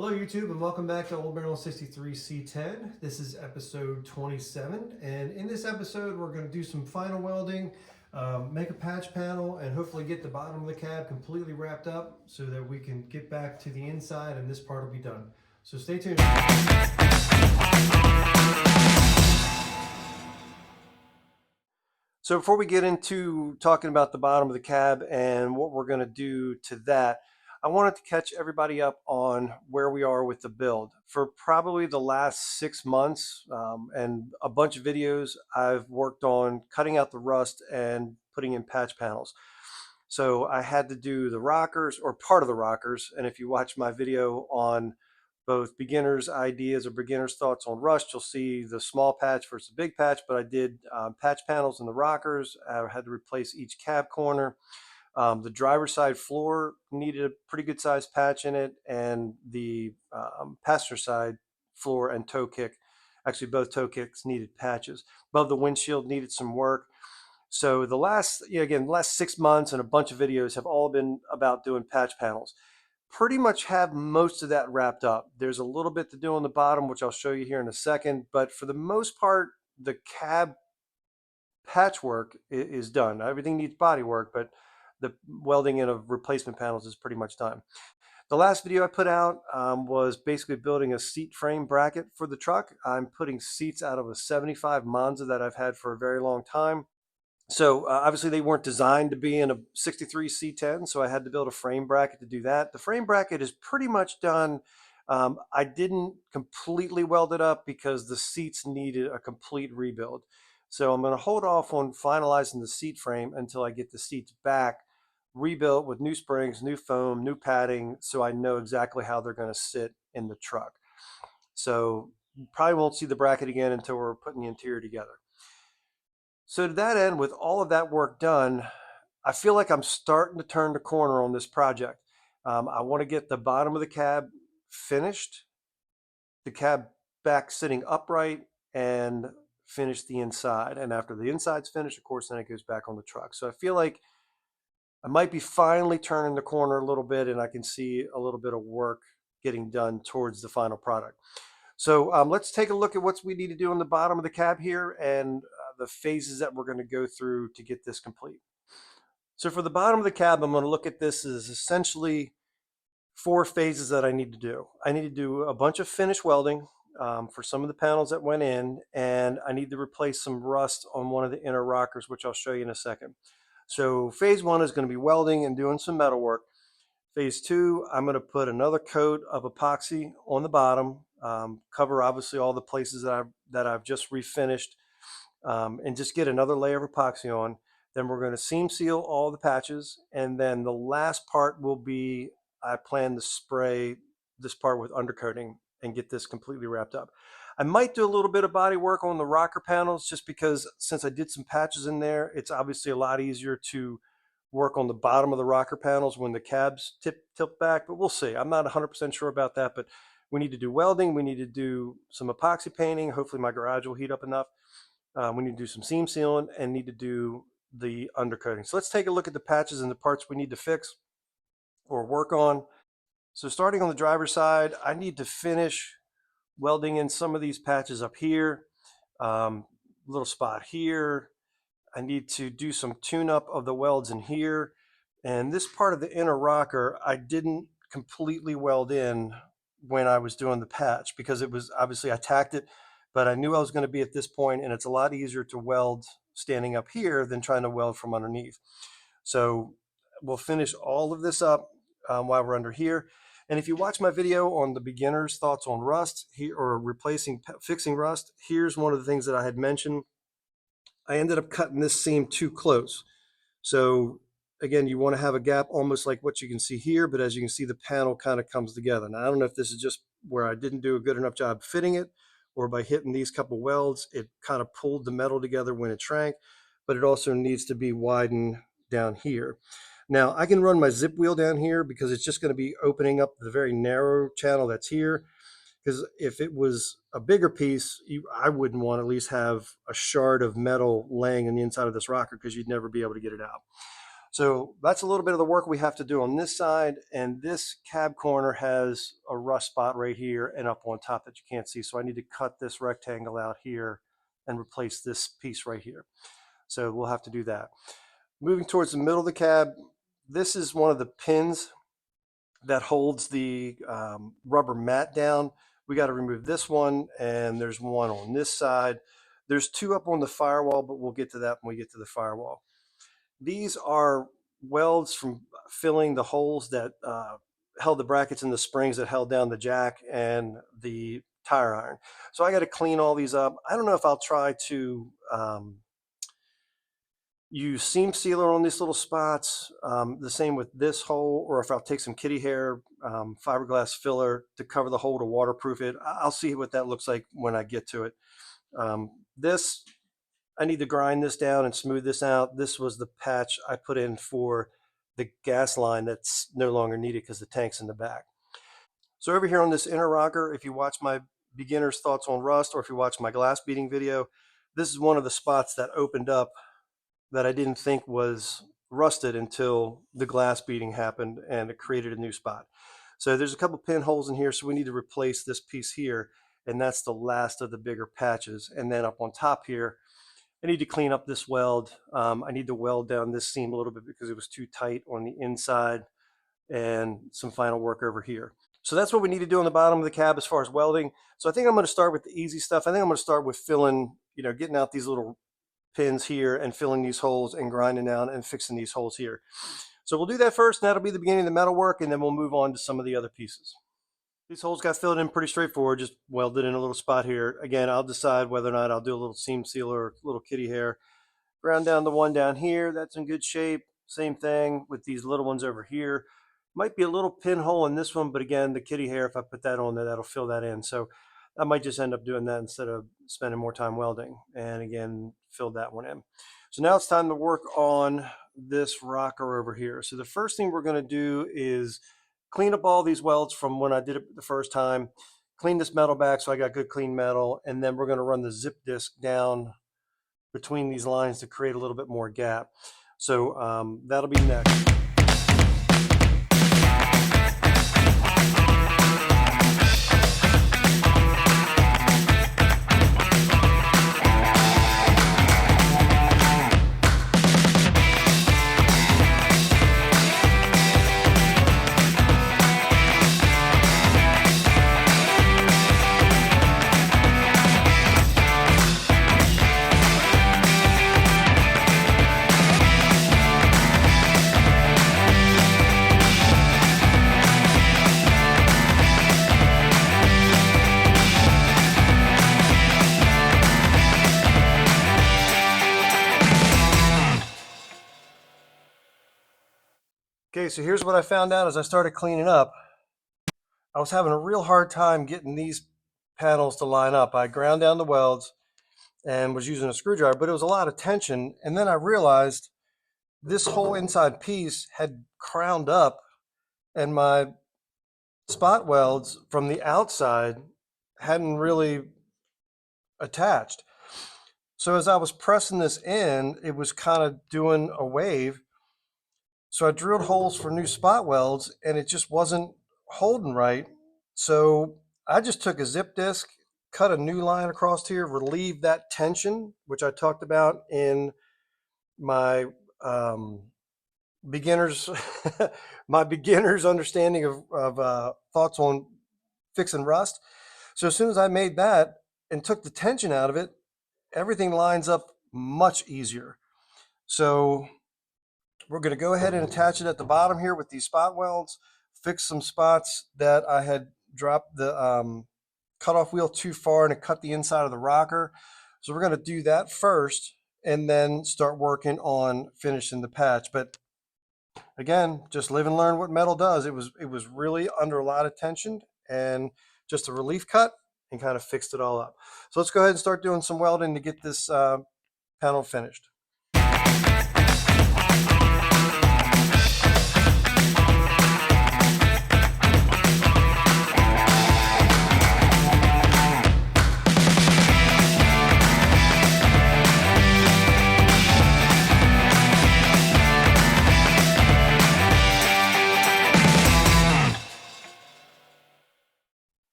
Hello YouTube and welcome back to Old Barrel 63 C10. This is episode 27, and in this episode we're going to do some final welding, make a patch panel, and hopefully get the bottom of the cab completely wrapped up so that we can get back to the inside and this part will be done. So stay tuned. So before we get into talking about the bottom of the cab and what we're going to do to that, I wanted to catch everybody up on where we are with the build. For probably the last 6 months and a bunch of videos, I've worked on cutting out the rust and putting in patch panels. So I had to do the rockers, or part of the rockers, and if you watch my video on both beginners ideas or beginners thoughts on rust, you'll see the small patch versus the big patch, but I did patch panels in the rockers. I had to replace each cab corner. The driver's side floor needed a pretty good sized patch in it, and the passenger side floor and toe kick, actually both toe kicks needed patches. Above the windshield needed some work. So the last, again, the last 6 months and a bunch of videos have all been about doing patch panels. Pretty much have most of that wrapped up. There's a little bit to do on the bottom, which I'll show you here in a second, but for the most part, the cab patchwork is done. Everything needs body work, but the welding in of replacement panels is pretty much done. The last video I put out was basically building a seat frame bracket for the truck. I'm putting seats out of a 75 Monza that I've had for a very long time. So obviously they weren't designed to be in a 63 C10, so I had to build a frame bracket to do that. The frame bracket is pretty much done. I didn't completely weld it up because the seats needed a complete rebuild. So I'm going to hold off on finalizing the seat frame until I get the seats back rebuilt with new springs, new foam, new padding, so I know exactly how they're going to sit in the truck. So probably won't see the bracket again until we're putting the interior together. So to that end, with all of that work done, I feel like I'm starting to turn the corner on this project. I want to get the bottom of the cab finished, the cab back sitting upright, and finish the inside. And after the inside's finished, of course, then it goes back on the truck. So I feel like I might be finally turning the corner a little bit, and I can see a little bit of work getting done towards the final product. So let's take a look at what we need to do on the bottom of the cab here and the phases that we're going to go through to get this complete. So for the bottom of the cab, I'm going to look at this as essentially 4 phases that I need to do. I need to do a bunch of finish welding for some of the panels that went in, and I need to replace some rust on one of the inner rockers, which I'll show you in a second. So phase 1 is going to be welding and doing some metal work. Phase 2, I'm going to put another coat of epoxy on the bottom, cover obviously all the places that I've just refinished, and just get another layer of epoxy on. Then we're going to seam seal all the patches, and then the last part will be, I plan to spray this part with undercoating and get this completely wrapped up. I might do a little bit of body work on the rocker panels just because since I did some patches in there, it's obviously a lot easier to work on the bottom of the rocker panels when the cabs tilt back, but we'll see. I'm not 100% sure about that, but we need to do welding. We need to do some epoxy painting. Hopefully my garage will heat up enough. We need to do some seam sealing and need to do the undercoating. So let's take a look at the patches and the parts we need to fix or work on. So starting on the driver's side, I need to finish welding in some of these patches up here, little spot here. I need to do some tune-up of the welds in here. And this part of the inner rocker, I didn't completely weld in when I was doing the patch because it was obviously I tacked it, but I knew I was going to be at this point, and it's a lot easier to weld standing up here than trying to weld from underneath. So we'll finish all of this up while we're under here. And if you watch my video on the beginner's thoughts on rust here or fixing rust, here's one of the things that I had mentioned. I ended up cutting this seam too close. So again, you want to have a gap almost like what you can see here, but as you can see, the panel kind of comes together. Now, I don't know if this is just where I didn't do a good enough job fitting it, or by hitting these couple welds, it kind of pulled the metal together when it shrank, but it also needs to be widened down here. Now, I can run my zip wheel down here because it's just going to be opening up the very narrow channel that's here. Because if it was a bigger piece, I wouldn't want to at least have a shard of metal laying on the inside of this rocker because you'd never be able to get it out. So that's a little bit of the work we have to do on this side. And this cab corner has a rust spot right here and up on top that you can't see. So I need to cut this rectangle out here and replace this piece right here. So we'll have to do that. Moving towards the middle of the cab, this is one of the pins that holds the rubber mat down. We got to remove this one, and there's one on this side. There's two up on the firewall, but we'll get to that when we get to the firewall. These are welds from filling the holes that held the brackets and the springs that held down the jack and the tire iron. So I got to clean all these up. I don't know if I'll try to use seam sealer on these little spots, the same with this hole, or if I'll take some kitty hair fiberglass filler to cover the hole to waterproof it. I'll see what that looks like when I get to it. This, I need to grind this down and smooth this out. This was the patch I put in for the gas line that's no longer needed because the tank's in the back. So over here on this inner rocker, if you watch my beginner's thoughts on rust, or if you watch my glass beating video, this is one of the spots that opened up that I didn't think was rusted until the glass beating happened and it created a new spot. So there's a couple pinholes in here, so we need to replace this piece here, and that's the last of the bigger patches. And then up on top here, I need to clean up this weld. I need to weld down this seam a little bit because it was too tight on the inside, and some final work over here. So that's what we need to do on the bottom of the cab as far as welding. So I think I'm going to start with the easy stuff. I think I'm going to start with filling, getting out these little pins here and filling these holes and grinding down and fixing these holes here. So we'll do that first, and that'll be the beginning of the metal work, and then we'll move on to some of the other pieces. These holes got filled in pretty straightforward, just welded in a little spot here. Again, I'll decide whether or not I'll do a little seam sealer or a little kitty hair. Ground down the one down here, that's in good shape. Same thing with these little ones over here. Might be a little pinhole in this one, but again, the kitty hair, if I put that on there, that'll fill that in. So I might just end up doing that instead of spending more time welding, and again, fill that one in. So now it's time to work on this rocker over here. So the first thing we're going to do is clean up all these welds from when I did it the first time, clean this metal back so I got good clean metal, and then we're going to run the zip disc down between these lines to create a little bit more gap. So that'll be next. Okay, so here's what I found out as I started cleaning up. I was having a real hard time getting these panels to line up. I ground down the welds and was using a screwdriver, but it was a lot of tension. And then I realized this whole inside piece had crowned up, and my spot welds from the outside hadn't really attached. So as I was pressing this in, it was kind of doing a wave. So I drilled holes for new spot welds, and it just wasn't holding right. So I just took a zip disc, cut a new line across here, relieved that tension, which I talked about in my beginner's understanding of thoughts on fixing rust. So as soon as I made that and took the tension out of it, everything lines up much easier. So we're going to go ahead and attach it at the bottom here with these spot welds, fix some spots that I had dropped the cutoff wheel too far and it cut the inside of the rocker. So we're going to do that first and then start working on finishing the patch. But again, just live and learn what metal does. It was really under a lot of tension, and just a relief cut and kind of fixed it all up. So let's go ahead and start doing some welding to get this panel finished.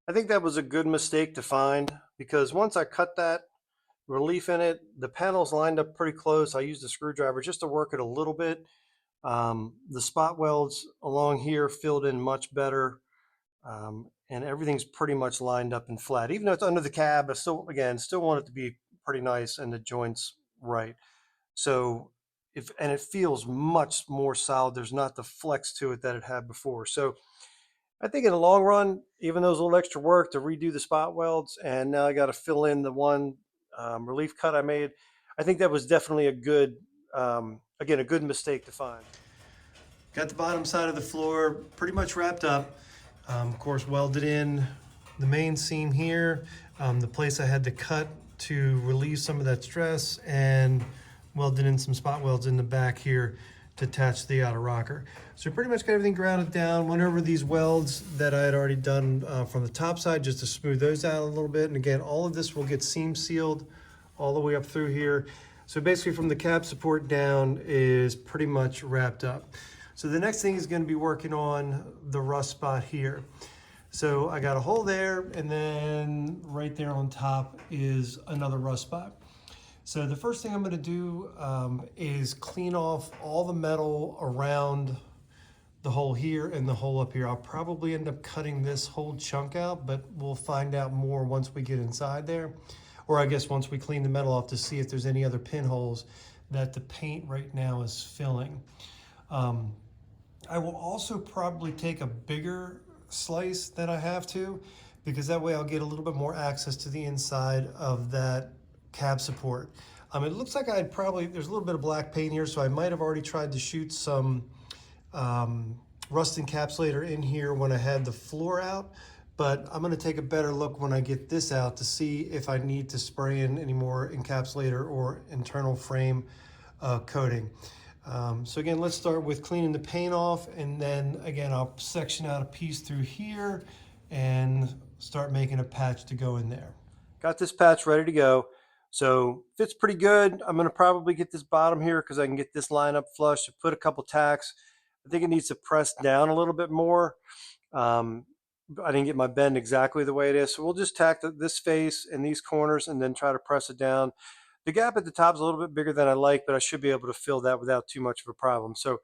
I think that was a good mistake to find, because once I cut that relief in it, the panels lined up pretty close. I used a screwdriver just to work it a little bit. The spot welds along here filled in much better, and everything's pretty much lined up and flat. Even though it's under the cab, I still, again, still want it to be pretty nice and the joints right. So and it feels much more solid. There's not the flex to it that it had before. So I think in the long run, even though it's a little extra work to redo the spot welds, and now I got to fill in the one relief cut I made, I think that was definitely a good, again, a good mistake to find. Got the bottom side of the floor pretty much wrapped up. Of course, welded in the main seam here, the place I had to cut to relieve some of that stress, and welded in some spot welds in the back here to attach the outer rocker. So pretty much got everything grounded down. Went over these welds that I had already done from the top side just to smooth those out a little bit. And again, all of this will get seam sealed all the way up through here. So basically from the cab support down is pretty much wrapped up. So the next thing is going to be working on the rust spot here. So I got a hole there, and then right there on top is another rust spot. So the first thing I'm going to do is clean off all the metal around the hole here and the hole up here. I'll probably end up cutting this whole chunk out, but we'll find out more once we get inside there. Or I guess once we clean the metal off to see if there's any other pinholes that the paint right now is filling. I will also probably take a bigger slice than I have to, because that way I'll get a little bit more access to the inside of that cab support. It looks like there's a little bit of black paint here, so I might have already tried to shoot some rust encapsulator in here when I had the floor out, but I'm gonna take a better look when I get this out to see if I need to spray in any more encapsulator or internal frame coating. So again, let's start with cleaning the paint off, and then again, I'll section out a piece through here and start making a patch to go in there. Got this patch ready to go. So fits pretty good. I'm gonna probably get this bottom here because I can get this line up flush. Put a couple tacks. I think it needs to press down a little bit more. I didn't get my bend exactly the way it is. So we'll just tack this face and these corners and then try to press it down. The gap at the top is a little bit bigger than I like, but I should be able to fill that without too much of a problem. So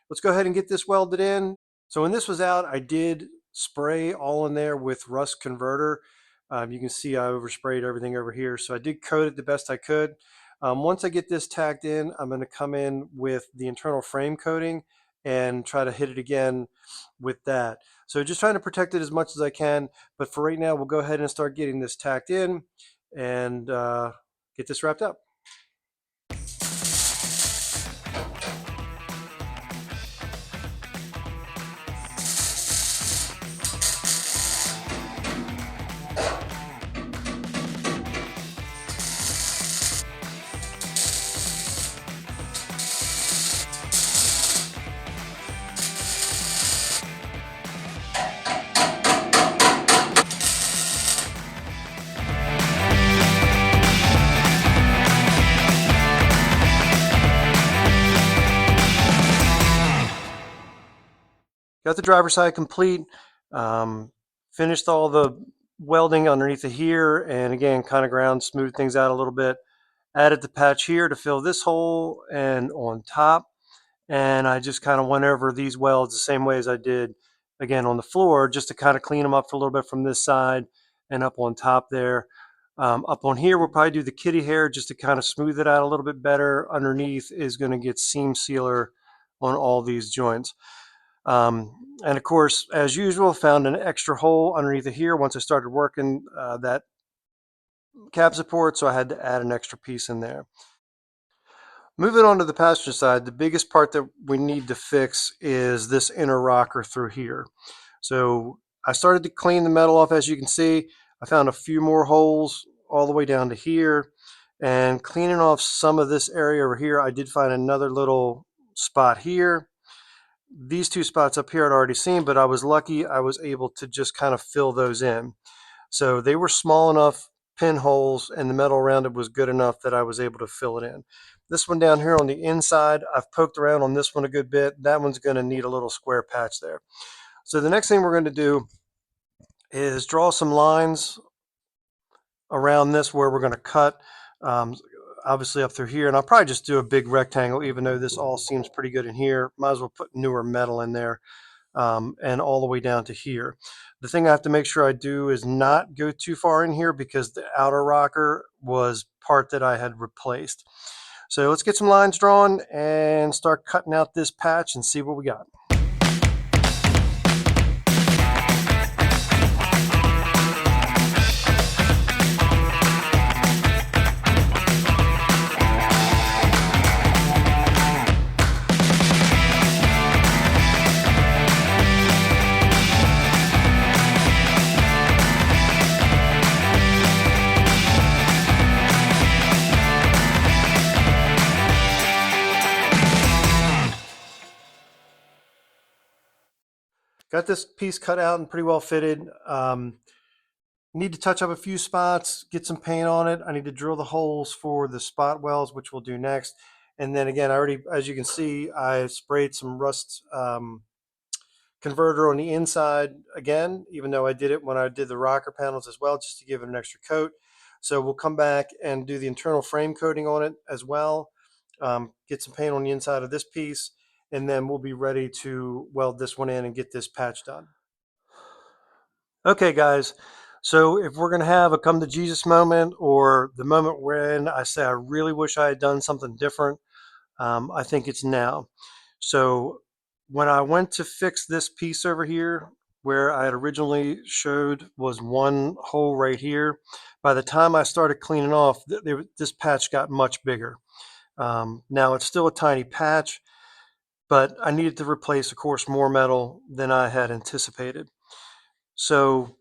let's go ahead and get this welded in. So when this was out, I did spray all in there with rust converter. You can see I oversprayed everything over here. So I did coat it the best I could. Once I get this tacked in, I'm going to come in with the internal frame coating and try to hit it again with that. So just trying to protect it as much as I can. But for right now, we'll go ahead and start getting this tacked in and get this wrapped up. Got the driver's side complete. Finished all the welding underneath of here, and again, kind of ground smoothed things out a little bit. Added the patch here to fill this hole and on top. And I just kind of went over these welds the same way as I did again on the floor, just to kind of clean them up for a little bit from this side and up on top there. Up on here, we'll probably do the kitty hair just to kind of smooth it out a little bit better. Underneath is going to get seam sealer on all these joints. And of course, as usual, found an extra hole underneath of here once I started working that cab support, so I had to add an extra piece in there. Moving on to the passenger side, the biggest part that we need to fix is this inner rocker through here. So I started to clean the metal off, as you can see. I found a few more holes all the way down to here, and cleaning off some of this area over here, I did find another little spot here. These two spots up here I'd already seen, but I was lucky I was able to just kind of fill those in. So they were small enough pinholes, and the metal around it was good enough that I was able to fill it in. This one down here on the inside, I've poked around on this one a good bit. That one's going to need a little square patch there. So the next thing we're going to do is draw some lines around this where we're going to cut, um, obviously up through here. And I'll probably just do a big rectangle, even though this all seems pretty good in here. Might as well put newer metal in there, and all the way down to here. The thing I have to make sure I do is not go too far in here because the outer rocker was part that I had replaced. So let's get some lines drawn and start cutting out this patch and see what we got. Got this piece cut out and pretty well fitted. Need to touch up a few spots, get some paint on it. I need to drill the holes for the spot welds, which we'll do next. And then again, I already, as you can see, I sprayed some rust converter on the inside again, even though I did it when I did the rocker panels as well, just to give it an extra coat. So we'll come back and do the internal frame coating on it as well. Get some paint on the inside of this piece, and then we'll be ready to weld this one in and get this patch done. Okay, guys. So if we're going to have a come to Jesus moment, or the moment when I say I really wish I had done something different, I think it's now. So when I went to fix this piece over here, where I had originally showed was one hole right here, by the time I started cleaning off, this patch got much bigger. Now it's still a tiny patch, but I needed to replace, of course, more metal than I had anticipated. So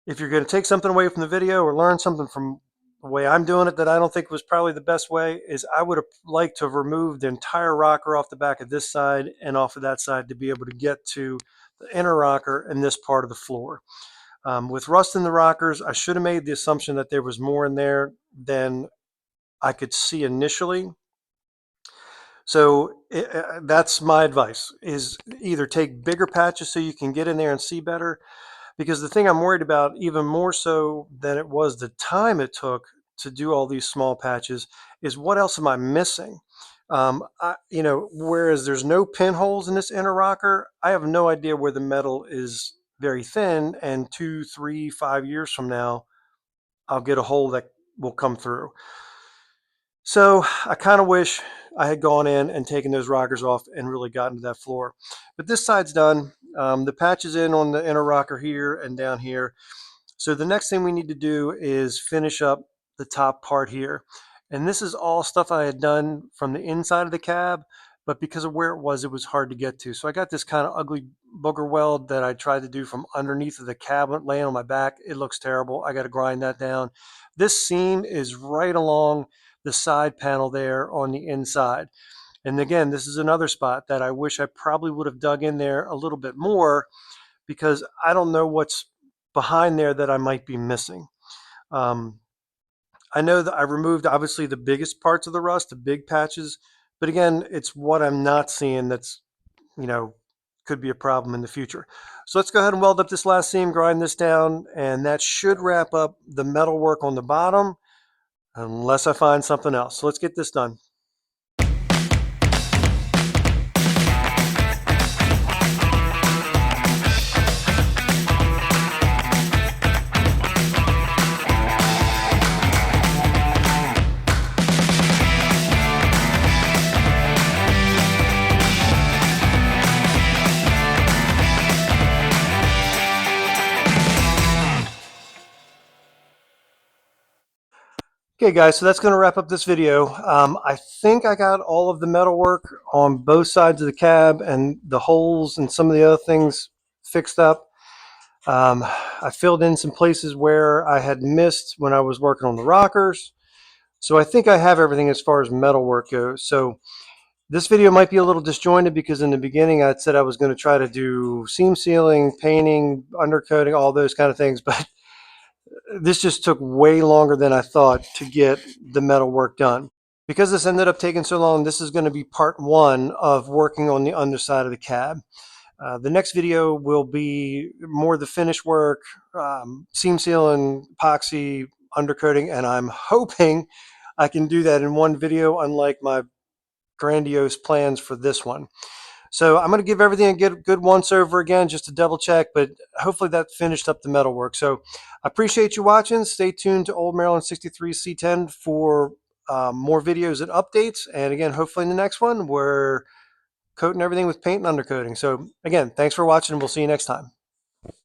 if you're going to take something away from the video or learn something from the way I'm doing it that I don't think was probably the best way, is I would have liked to have removed the entire rocker off the back of this side and off of that side to be able to get to the inner rocker and this part of the floor. With rust in the rockers, I should have made the assumption that there was more in there than I could see initially. So that's my advice, is either take bigger patches so you can get in there and see better, because the thing I'm worried about, even more so than it was the time it took to do all these small patches, is what else am I missing? Whereas there's no pinholes in this inner rocker, I have no idea where the metal is very thin, and 2, 3, 5 years from now, I'll get a hole that will come through. So I kind of wish I had gone in and taken those rockers off and really gotten to that floor. But this side's done. The patch is in on the inner rocker here and down here. So the next thing we need to do is finish up the top part here. And this is all stuff I had done from the inside of the cab, but because of where it was hard to get to. So I got this kind of ugly booger weld that I tried to do from underneath of the cabinet laying on my back. It looks terrible. I got to grind that down. This seam is right along the side panel there on the inside. And again, this is another spot that I wish I probably would have dug in there a little bit more, because I don't know what's behind there that I might be missing. I know that I removed obviously the biggest parts of the rust, the big patches, but again, it's what I'm not seeing that's, could be a problem in the future. So let's go ahead and weld up this last seam, grind this down, and that should wrap up the metal work on the bottom, unless I find something else. So let's get this done. Okay, guys, so that's going to wrap up this video. I think I got all of the metal work on both sides of the cab and the holes and some of the other things fixed up. I filled in some places where I had missed when I was working on the rockers. So I think I have everything as far as metal work goes. So this video might be a little disjointed because in the beginning I said I was going to try to do seam sealing, painting, undercoating, all those kind of things, but this just took way longer than I thought to get the metal work done. Because this ended up taking so long, this is going to be part one of working on the underside of the cab. The next video will be more the finish work, seam sealing, epoxy, undercoating, and I'm hoping I can do that in one video, unlike my grandiose plans for this one. So I'm going to give everything a good once over again just to double check, but hopefully that finished up the metal work. So I appreciate you watching. Stay tuned to Old Maryland 63 C10 for more videos and updates. And again, hopefully in the next one, we're coating everything with paint and undercoating. So again, thanks for watching, and we'll see you next time.